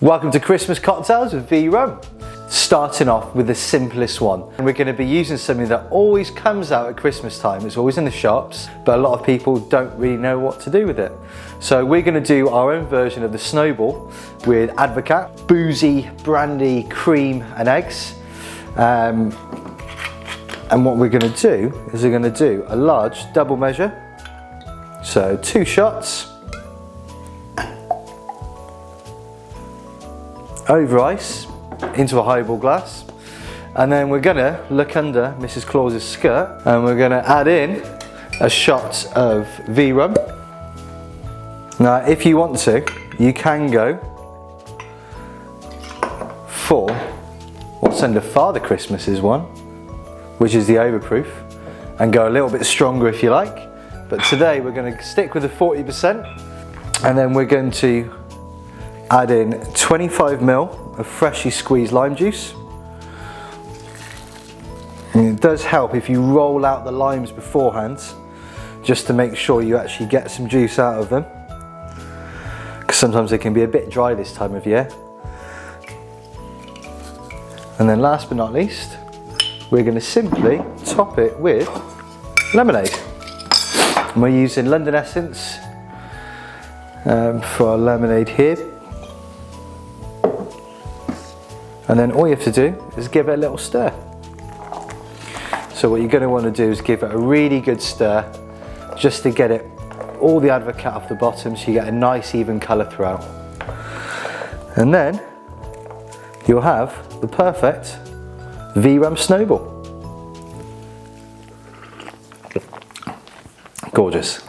Welcome to Christmas Cocktails with V Rum. Starting off with the simplest one. And we're going to be using something that always comes out at Christmas time. It's always in the shops, but a lot of people don't really know what to do with it. So we're going to do our own version of the Snowball with Advocat, boozy, brandy, cream and eggs. And what we're going to do is we're going to do a large double measure. So 2 shots. Over ice into a highball glass, and then we're gonna look under Mrs. Claus's skirt and we're gonna add in a shot of V Rum. Now if you want to, you can go for what's under Father Christmas's one, which is the overproof, and go a little bit stronger if you like, but today we're going to stick with the 40%, and then we're going to add in 25 ml of freshly squeezed lime juice. And it does help if you roll out the limes beforehand, just to make sure you actually get some juice out of them, because sometimes they can be a bit dry this time of year. And then last but not least, we're going to simply top it with lemonade. And we're using London Essence for our lemonade here. And then all you have to do is give it a little stir. So what you're going to want to do is give it a really good stir, just to get all the Advocat off the bottom, so you get a nice even colour throughout. And then you'll have the perfect V Rum Snowball. Gorgeous.